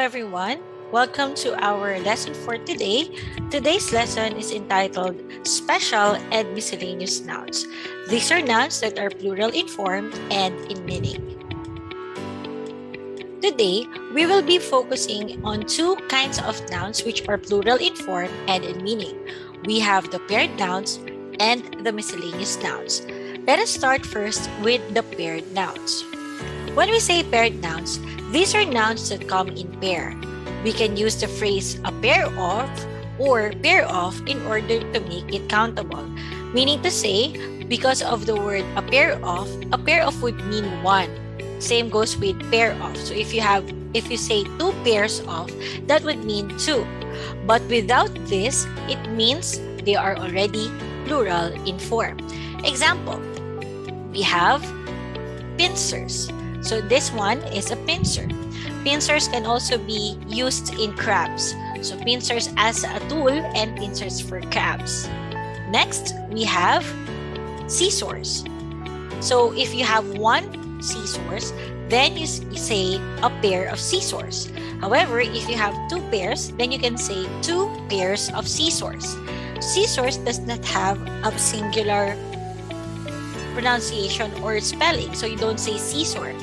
everyone. Welcome to our lesson for today. Today's lesson is entitled Special and Miscellaneous Nouns. These are nouns that are plural in form and in meaning. Today, we will be focusing on two kinds of nouns which are plural in form and in meaning. We have the paired nouns and the miscellaneous nouns. Let us start first with the paired nouns. When we say paired nouns, these are nouns that come in pair. We can use the phrase a pair of or pair of in order to make it countable. Meaning to say, because of the word a pair of would mean one. Same goes with pair of. So if you say two pairs of, that would mean two. But without this, it means they are already plural in form. Example, we have pincers. So this one is a pincer. Pincers can also be used in crabs. So pincers as a tool and pincers for crabs. Next, we have scissors. So if you have one scissors, then you say a pair of scissors. However, if you have two pairs, then you can say two pairs of scissors. Scissors does not have a singular pronunciation or spelling, so you don't say scissor.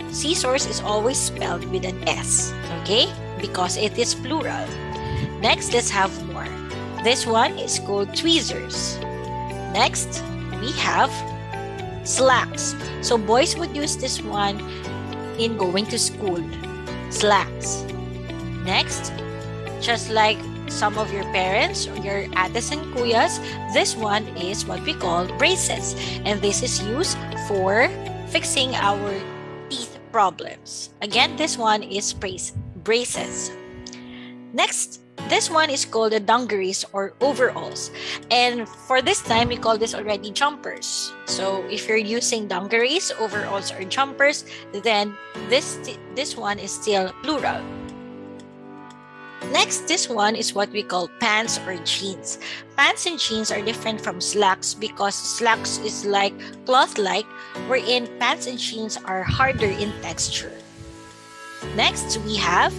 Scissors is always spelled with an S, okay? Because it is plural. Next, let's have more. This one is called tweezers. Next, we have slacks. So boys would use this one in going to school. Slacks. Next, just like some of your parents or your ates and kuyas, this one is what we call braces. And this is used for fixing our teeth problems. Again, this one is braces. Next, this one is called the dungarees or overalls. And for this time, we call this already jumpers. So if you're using dungarees, overalls, or jumpers, then this one is still plural. Next, this one is what we call pants or jeans. Pants and jeans are different from slacks because slacks is like cloth-like, wherein pants and jeans are harder in texture. Next, we have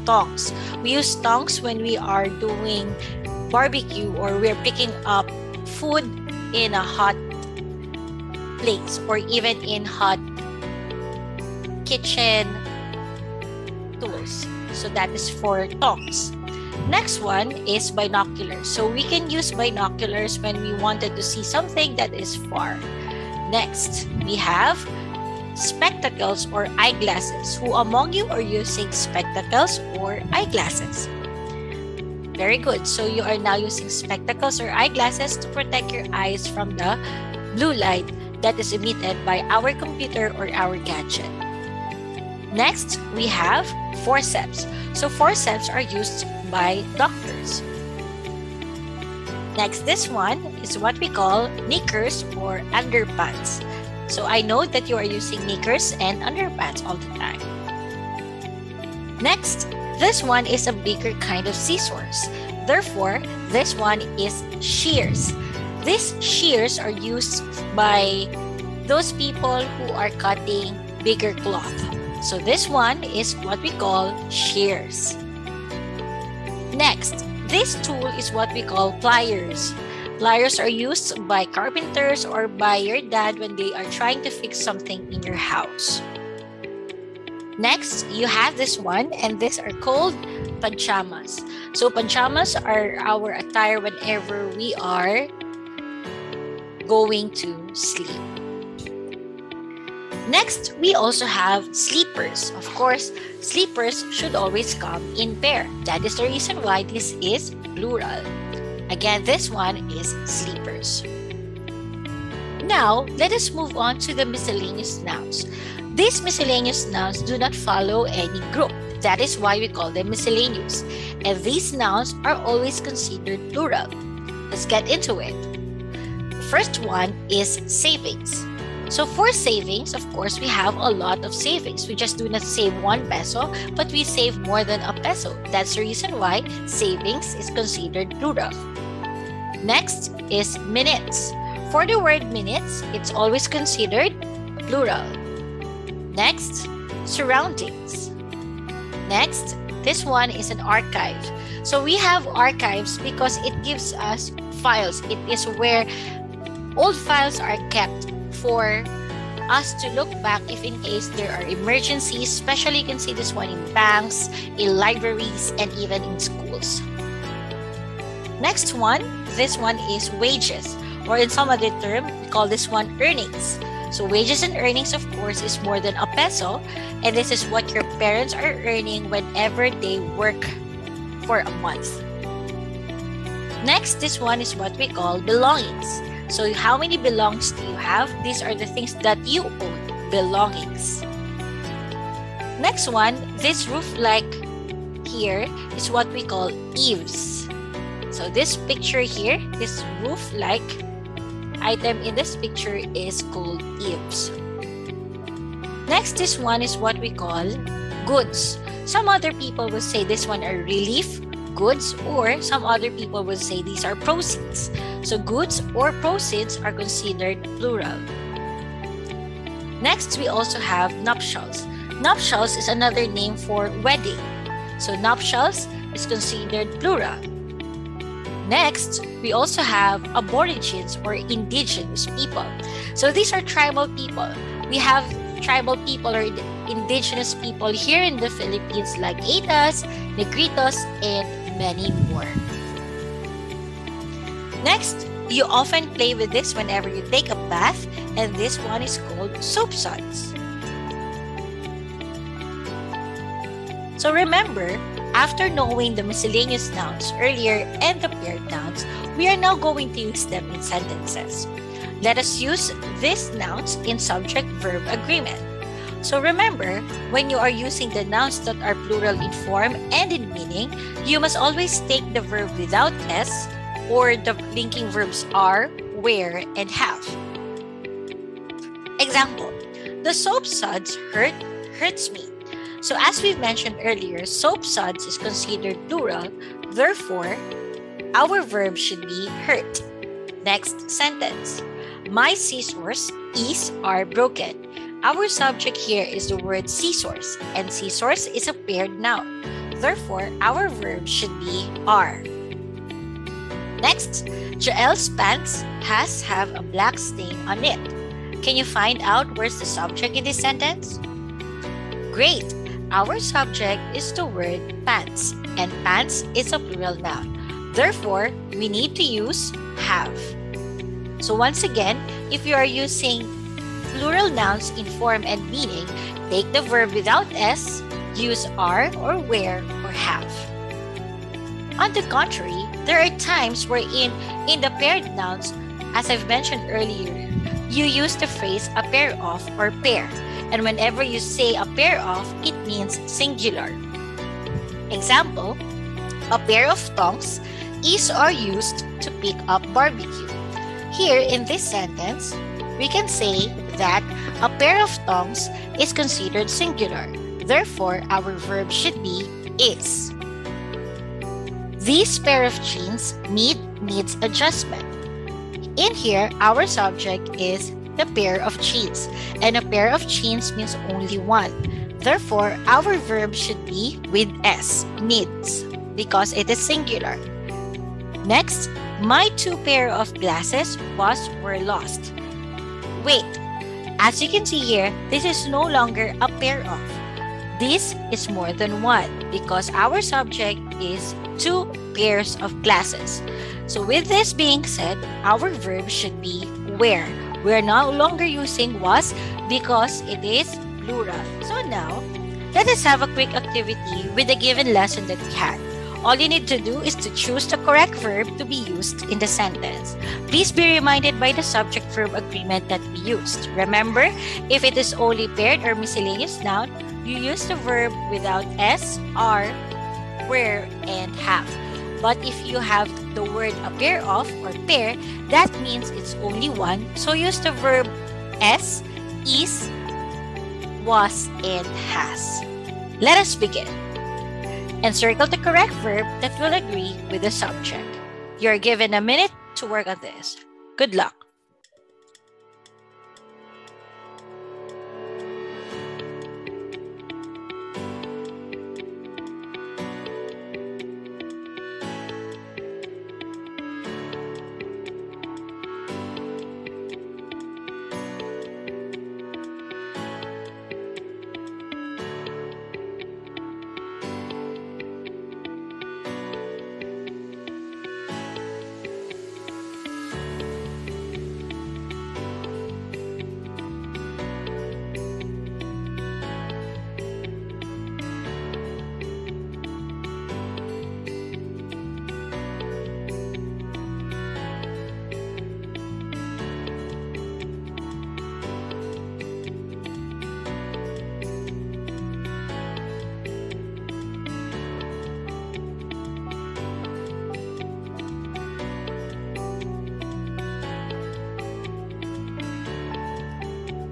tongs. We use tongs when we are doing barbecue or we're picking up food in a hot place or even in hot kitchen tools. So that is for tongs. Next one is binoculars. So we can use binoculars when we wanted to see something that is far. Next, we have spectacles or eyeglasses. Who among you are using spectacles or eyeglasses? Very good. So you are now using spectacles or eyeglasses to protect your eyes from the blue light that is emitted by our computer or our gadget. Next, we have forceps. So forceps are used by doctors. Next, this one is what we call knickers or underpants. So I know that you are using knickers and underpants all the time. Next, this one is a bigger kind of scissors. Therefore, this one is shears. These shears are used by those people who are cutting bigger cloth. So this one is what we call shears. Next, this tool is what we call pliers. Pliers are used by carpenters or by your dad when they are trying to fix something in your house. Next, you have this one, and these are called pajamas. So pajamas are our attire whenever we are going to sleep. Next, we also have sleepers. Of course, sleepers should always come in pair. That is the reason why this is plural. Again, this one is sleepers. Now, let us move on to the miscellaneous nouns. These miscellaneous nouns do not follow any group. That is why we call them miscellaneous. And these nouns are always considered plural. Let's get into it. The first one is savings. So for savings, of course, we have a lot of savings. We just do not save 1 peso, but we save more than a peso. That's the reason why savings is considered plural. Next is minutes. For the word minutes, it's always considered plural. Next, surroundings. Next, This one is an archive. So we have archives because it gives us files. It is where old files are kept for us to look back if in case there are emergencies. Especially you can see this one in banks, in libraries, and even in schools. Next one, this one is wages, or in some other term, we call this one earnings. So wages and earnings, of course, is more than a peso, and this is what your parents are earning whenever they work for a month. Next, this one is what we call belongings. So how many belongings do you have? These are the things that you own, belongings. Next one, this roof-like here is what we call eaves. So this picture here, this roof-like item in this picture is called eaves. Next, this one is what we call goods. Some other people will say this one are relief goods, or some other people will say these are proceeds. So goods or proceeds are considered plural. Next, we also have nuptials. Nuptials is another name for wedding. So nuptials is considered plural. Next, we also have aborigines or indigenous people. So these are tribal people. We have tribal people or indigenous people here in the Philippines like Atas, Negritos, and many more. Next, you often play with this whenever you take a bath, and this one is called soapsuds. So remember, after knowing the miscellaneous nouns earlier and the paired nouns, we are now going to use them in sentences. Let us use these nouns in subject-verb agreement. So remember, when you are using the nouns that are plural in form and in meaning, you must always take the verb without s, or the linking verbs are, wear, and have. Example, the soapsuds hurts me. So as we've mentioned earlier, soapsuds is considered plural, therefore, our verb should be hurt. Next sentence, my scissors are broken. Our subject here is the word scissors, and scissors is a paired noun. Therefore, our verb should be are. Next, Joel's pants have a black stain on it. Can you find out where's the subject in this sentence? Great! Our subject is the word pants, and pants is a plural noun. Therefore, we need to use have. So once again, if you are using plural nouns in form and meaning, take the verb without s, use are or wear or have. On the contrary, there are times wherein in the paired nouns, as I've mentioned earlier, you use the phrase a pair of or pair. And whenever you say a pair of, it means singular. Example, a pair of tongs are used to pick up barbecue. Here in this sentence, we can say that a pair of tongs is considered singular. Therefore, our verb should be is. This pair of jeans needs adjustment. In here, our subject is the pair of jeans, and a pair of jeans means only one. Therefore, our verb should be with s, needs, because it is singular. Next, my two pair of glasses were lost. Wait, as you can see here, this is no longer a pair of. This is more than one because our subject is two pairs of glasses. So with this being said, our verb should be wear. We are no longer using was because it is plural. So now, let us have a quick activity with the given lesson that we had. All you need to do is to choose the correct verb to be used in the sentence. Please be reminded by the subject-verb agreement that we used. Remember, if it is only paired or miscellaneous noun, you use the verb without s, are, were, and have. But if you have the word a pair of or pair, that means it's only one. So use the verb s, is, was, and has. Let us begin. And circle the correct verb that will agree with the subject. You're given a minute to work on this. Good luck.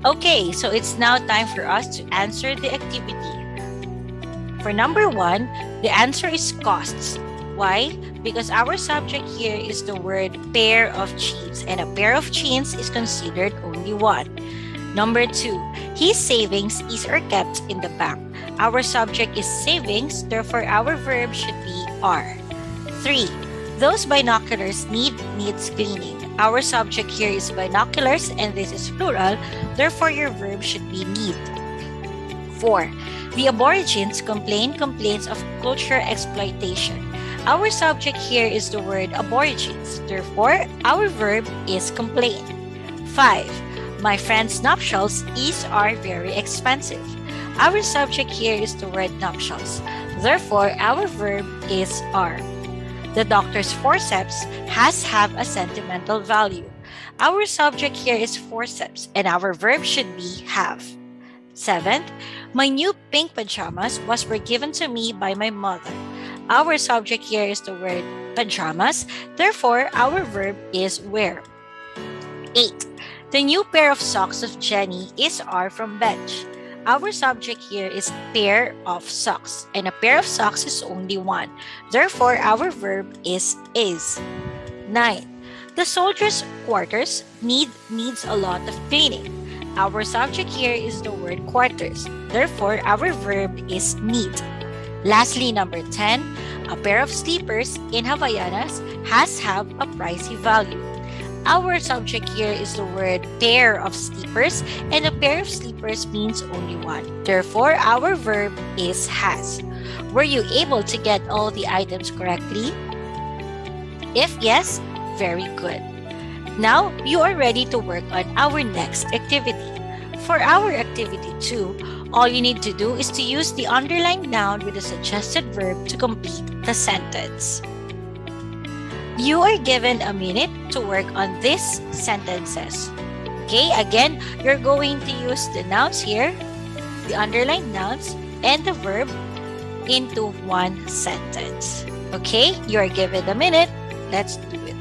Okay, so it's now time for us to answer the activity. For number 1, the answer is costs. Why? Because our subject here is the word pair of jeans, and a pair of jeans is considered only one. Number 2, his savings is or kept in the bank. Our subject is savings, therefore our verb should be are. 3, those binoculars needs cleaning. Our subject here is binoculars and this is plural, therefore your verb should be need. 4, the Aborigines complains of cultural exploitation. Our subject here is the word Aborigines, therefore our verb is complain. 5, my friend's nuptials are very expensive. Our subject here is the word nuptials, therefore our verb is are. The doctor's forceps have a sentimental value. Our subject here is forceps and our verb should be have. 7th, my new pink pajamas were given to me by my mother. Our subject here is the word pajamas, therefore our verb is wear. 8, the new pair of socks of Jenny are from bench. Our subject here is pair of socks, and a pair of socks is only one. Therefore, our verb is. 9, the soldier's quarters needs a lot of cleaning. Our subject here is the word quarters. Therefore, our verb is need. Lastly, number 10, a pair of slippers in Havaianas have a pricey value. Our subject here is the word pair of slippers, and a pair of slippers means only one. Therefore, our verb is has. Were you able to get all the items correctly? If yes, very good. Now, you are ready to work on our next activity. For our activity 2, all you need to do is to use the underlined noun with the suggested verb to complete the sentence. You are given a minute to work on these sentences. Okay, again, you're going to use the nouns here, the underlined nouns, and the verb into one sentence. Okay, you are given a minute. Let's do it.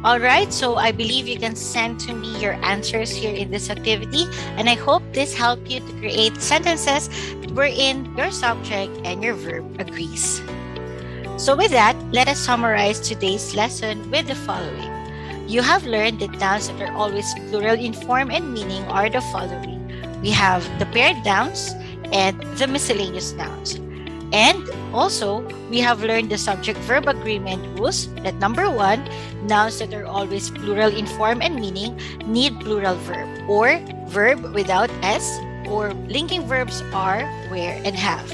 Alright, so I believe you can send to me your answers here in this activity, and I hope this helped you to create sentences wherein your subject and your verb agrees. So with that, let us summarize today's lesson with the following. You have learned that nouns that are always plural in form and meaning are the following. We have the paired nouns and the miscellaneous nouns. And also, we have learned the subject-verb agreement rules that number 1, nouns that are always plural in form and meaning need plural verb or verb without S, or linking verbs are, where, and have.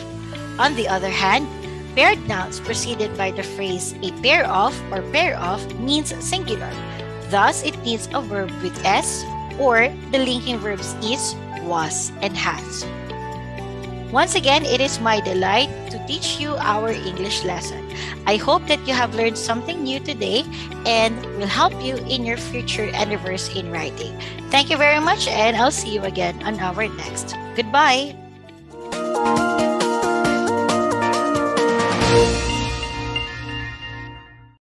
On the other hand, paired nouns preceded by the phrase a pair of or pair of means singular. Thus, it needs a verb with S or the linking verbs is, was, and has. Once again, it is my delight to teach you our English lesson. I hope that you have learned something new today and will help you in your future endeavors in writing. Thank you very much, and I'll see you again on our next. Goodbye!